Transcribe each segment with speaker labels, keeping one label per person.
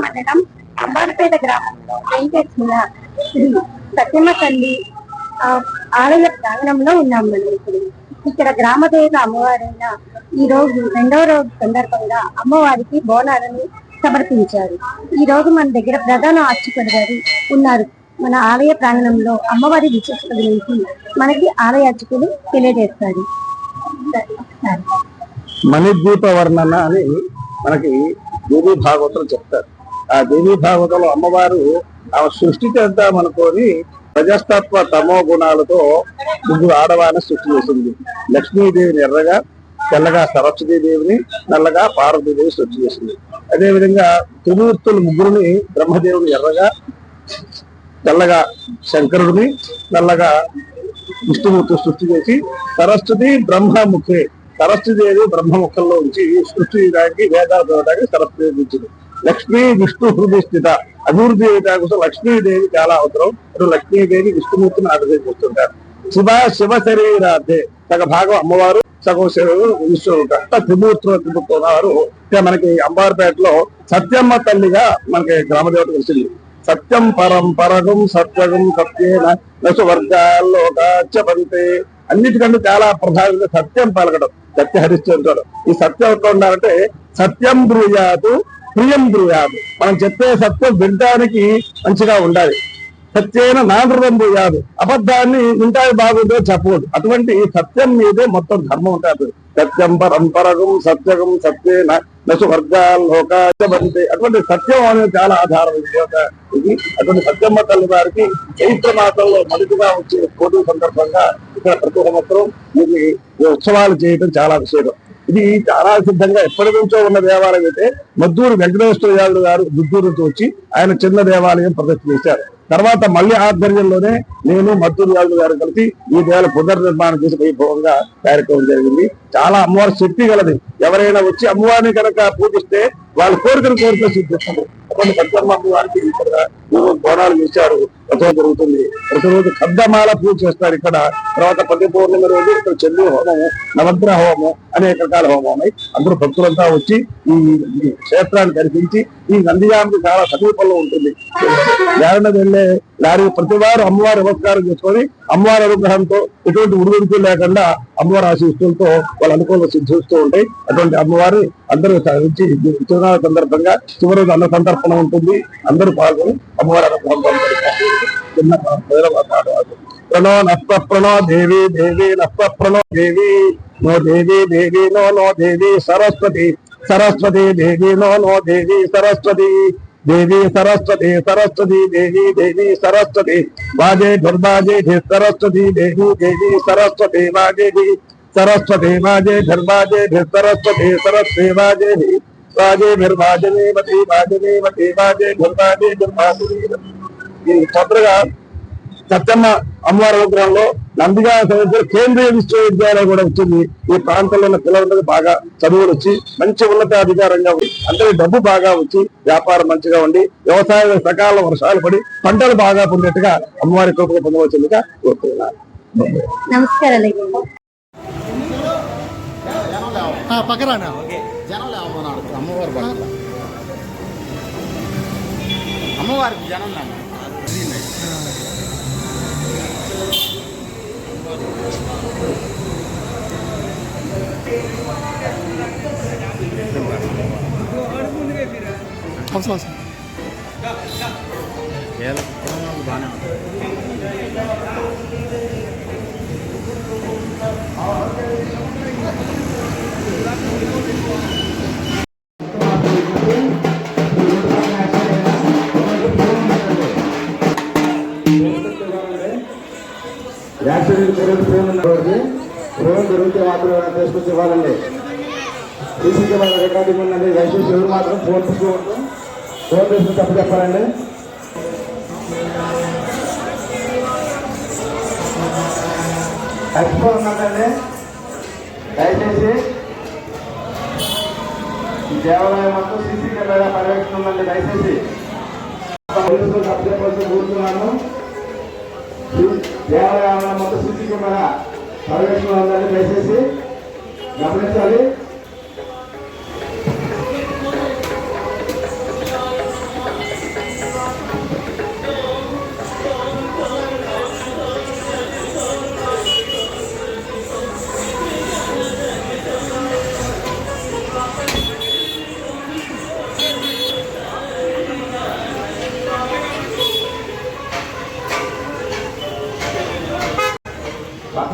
Speaker 1: మండలం అంబార్పేట గ్రామంలో వెంకటేశ్వర శ్రీ సత్యమ్మ తల్లి ఆలయ ప్రాంగణంలో ఉన్నాం. మనం ఇక్కడ గ్రామదేవత అమ్మవారైన ఈ రోజు 2వ రోజు సందర్భంగా అమ్మవారికి బోనాలను సమర్పించారు. ఈ రోజు మన దగ్గర ప్రధాన అర్చకుడు గారు ఉన్నారు. మన ఆలయ ప్రాంగణంలో అమ్మవారి విశిష్టత గురించి మనకి ఆలయ అర్చకులు తెలియజేస్తారు.
Speaker 2: మణిద్వీప వర్ణన అని మనకి దేవీ భాగవతం చెప్తారు. ఆ దేవీ భాగవతంలో అమ్మవారు ఆమె సృష్టి చేద్దామనుకొని ప్రజాస్తత్వ తమో గుణాలతో ముగ్గురు ఆడవారిని సృష్టి చేసింది. లక్ష్మీదేవిని ఎర్రగా, తెల్లగా సరస్వతీదేవిని, నల్లగా పార్వతీదేవి సృష్టి చేసింది. అదేవిధంగా త్రిమూర్తులు ముగ్గురిని బ్రహ్మదేవుని ఎర్రగా, తెల్లగా శంకరుడిని, నల్లగా విష్ణుమూర్తి సృష్టి చేసి సరస్వతి బ్రహ్మముఖే, సరస్వతీదేవి బ్రహ్మముఖంలో ఉంచి సృష్టి చేయడానికి వేదాలు చదవడానికి సరస్వతి ఉంచింది. లక్ష్మీ విష్ణు హృదయ స్థిత అభివృద్ధి కోసం లక్ష్మీదేవి చాలా అవసరం. లక్ష్మీదేవి విష్ణుమూర్తిని ఆరాధిస్తుంటారు. శివ శరీరార్థే సగ భాగం అమ్మవారు, సగం శరీరం విష్ణువు, త్రిమూర్తులు వారు. మనకి అంబార్పేటలో సత్యమ్మ తల్లిగా మనకి గ్రామదేవత వచ్చింది. సత్యం పరం పరగం సత్యగం సత్యేన నసు వర్గాల్లో కాచపంతే. అన్నిటికంటే చాలా ప్రధానంగా సత్యం పలకడం, సత్య హరిశ్చంద్రుడు. ఈ సత్యం ఎట్లా ఉండాలంటే సత్యం బ్రూయాదు ప్రియం బ్రూయాదు. మనం చెప్పే సత్యం వినడానికి మంచిగా ఉండాలి. సత్యైన నానృతం బ్రూయాదు, అబద్ధాన్ని వింటానికి బాగుందో చెప్పకూడదు. అటువంటి సత్యం మీదే మొత్తం ధర్మం ఉంటుంది. సత్యం పరంపరగం సత్యగం సత్యేన నసు వర్గాల్లోకాచబంతే. అటువంటి సత్యం అనేది చాలా ఆధారం ఇది. అటువంటి సత్యమ్మ తల్లి వారికి చైత్ర మాసంలో మొదటిగా వచ్చే కోటి సందర్భంగా ఇక్కడ ప్రతి సంవత్సరం ఇది ఉత్సవాలు చేయడం చాలా విశేషం. ఇది చాలా సిద్ధంగా ఎప్పటి నుంచో ఉన్న దేవాలయం అయితే మద్దూరు వెంకటేశ్వర యాదవ్ గారు గుంటూరు నుంచి వచ్చి ఆయన చిన్న దేవాలయం ప్రదర్శన చేశారు. తర్వాత మళ్ళీ ఆధ్వర్యంలోనే నేను మద్దూరు యాదవ్ గారు కలిసి ఈ దేవాలయ పునర్నిర్మాణం చేసి వైభవంగా కార్యక్రమం జరిగింది. చాలా అమ్మవారి శక్తి గలది. ఎవరైనా వచ్చి అమ్మవారిని కనుక పూజిస్తే వాళ్ళ కోరికలు సిద్ధిస్తారు. అటువంటి సత్యమ్మ అమ్మవారికి ఇక్కడ బోనాలు చేశారు. ప్రతి జరుగుతుంది. ప్రతిరోజు కద్దమాల పూజ చేస్తారు ఇక్కడ. తర్వాత ప్రతి పౌర్ణమి రోజు ఇక్కడ చంద్ర హోమము, నవగ్రహ హోమం, అనేక రకాల హోమం ఉన్నాయి. అందరూ భక్తులంతా వచ్చి ఈ క్షేత్రాన్ని దర్శించి, ఈ నందిగామికి చాలా సమీపంలో ఉంటుంది. వేరణ వెళ్లే లారీ ప్రతి వారు అమ్మవారి నమస్కారం చేసుకొని అమ్మవారి అనుగ్రహంతో ఎటువంటి ఉడుగుడుకులు లేకుండా అమ్మవారి ఆశీస్సులతో వాళ్ళ అనుకూలంగా సిద్ధిస్తూ ఉంటాయి. అటువంటి అమ్మవారి అందరూ నుంచి తిరునాళ్ళ సందర్భంగా చివరి అన్న సంతర్పణ ఉంటుంది. అందరూ పాల్గొని అమ్మవారి అనుగ్రహం చిన్న ప్రణో నస్త ప్రణో దేవి దేవి నస్త ప్రణో దేవి నో దేవి దేవి నో నో దేవి సరస్వతి సరస్వతి దేవి నో నో దేవి సరస్వతి దేవి సరస్వతి సరస్వతి దేవి దేవి సరస్వతి వాజే ధర్మాజే సరస్వతి దేవి దేవి సరస్వతి వాజే సరస్వతి వాజే ధర్మాజే సరస్వతి సరస్వతి వాజే వాజే భిర్వాజనేవతి వాజనేవతి వాజే ధర్మాజే ధర్మాజనే. తొందరగా సత్యమ్మ అమ్మవారి అనుగ్రహంలో నందిగా కేంద్రీయ విశ్వవిద్యాలయం కూడా వచ్చింది. ఈ ప్రాంతంలో ఉన్న పిల్లలందరూ బాగా చదువులు వచ్చి మంచి ఉన్నతాధికారంగా ఉండి అందరి డబ్బు బాగా వచ్చి వ్యాపారం మంచిగా ఉండి వ్యవసాయ సకాల వర్షాలు పడి పంటలు బాగా పొందేట్టుగా అమ్మవారి కృపగా పొందవలసిందిగా కోరుతున్నారు.
Speaker 3: అమ్మవారికి జనం బాగానే
Speaker 4: ఫోన్ దొరికితే మాత్రం తీసుకొచ్చి ఇవ్వాలండి. సీసీ కెమెరా రికార్డింగ్ ఉన్నది. దయచేసి ఎవరు మాత్రం ఫోన్ తీసుకోవద్దు. ఫోన్ తీసుకుని తప్పు చెప్పాలండి. ఎక్స్పో ఉన్నదండి. దయచేసి ఈ దేవాలయం మొత్తం సీసీ కెమెరా పర్యవేక్షణ ఉందండి. దయచేసి తప్పు చెప్పవలసి కూర్చున్నాను. దేవాలయం మొత్తం సీసీ కెమెరా పర్యవేక్షణ ఉందండి. దయచేసి గమనించాలి.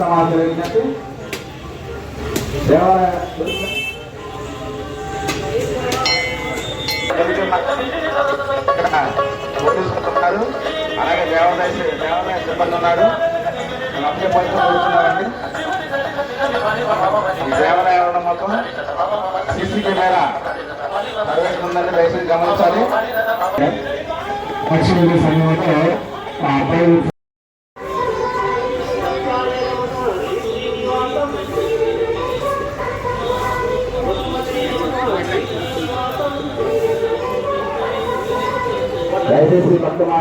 Speaker 4: సమాజం జరిగినట్టు దేవాలయ ఉన్నారు. అలాగే దేవాలయ సిబ్బంది ఉన్నారు. అప్పుడే పోయిన కూర్చున్నారండి. ఈ దేవాలయాలను మొత్తం సీసీ కెమెరా సర్వేస్తుందని దయచేసి గమనించాలి. పక్షి సమయంలో దయచేసి భక్తులు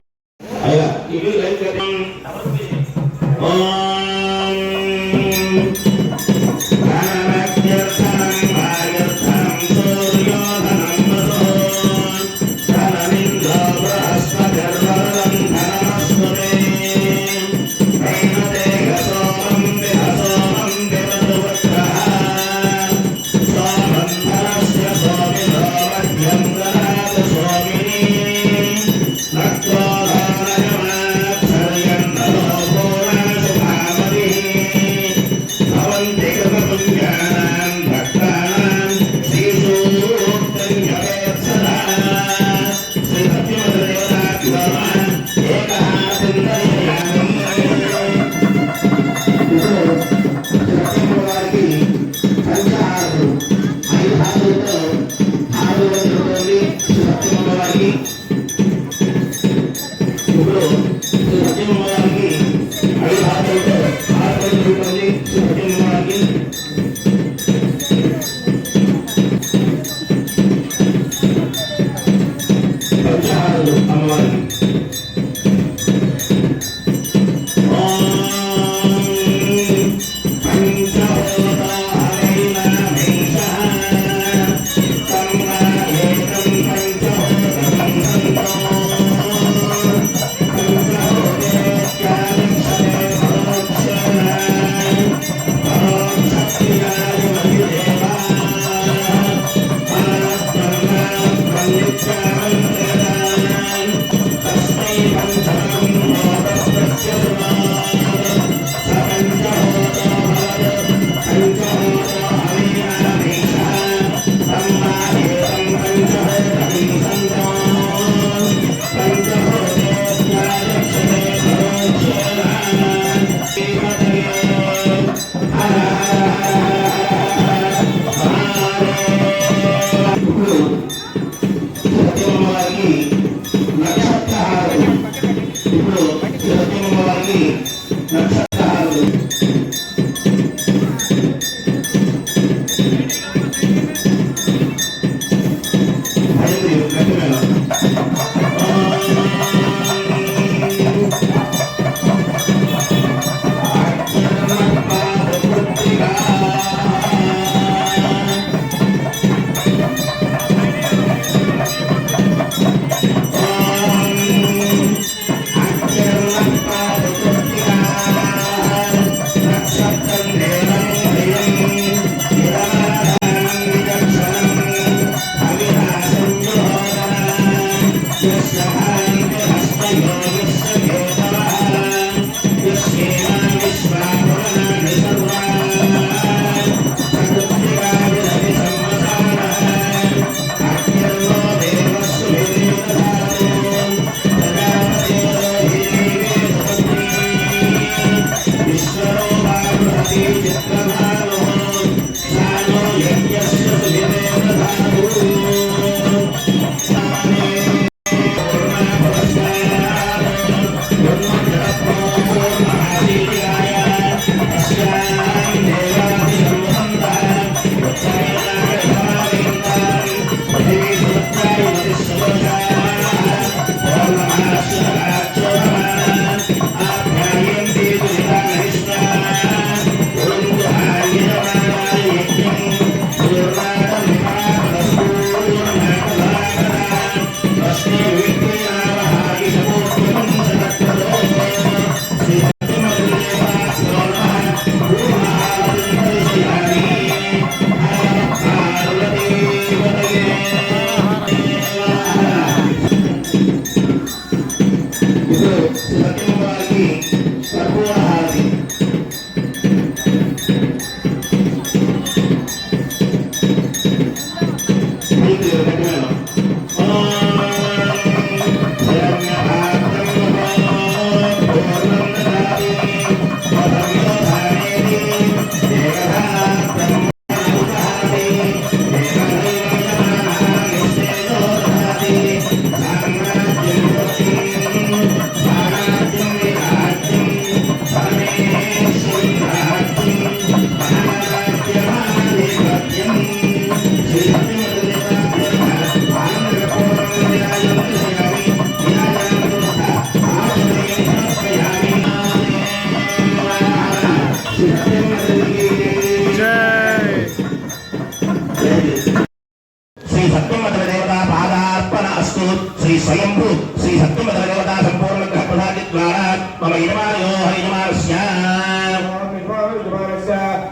Speaker 3: వైద్యమానయో హైమాస్య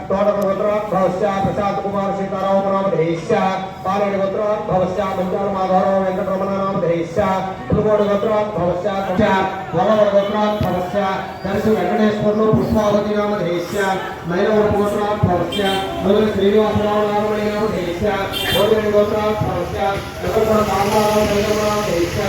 Speaker 4: तोटगोत्रोद्भवस्य प्रशांत कुमार सीताराम नामधेयस्य पालेड गोत्रोद्भवस्य मंगल माधवराव वेंकटरमण नामधेयस्य पुलगोड गोत्रोद्भवस्य वलवड गोत्रोद्भवस्य दर्शि वेंकटेश्वरनु पुष्पावती नामधेयस्य मैलवड गोत्रोद्भवस्य मधुर श्रीनिवासराव नामधेयस्य गोत्रोद्भवस्य नगरगोड कामराव नामधेयस्य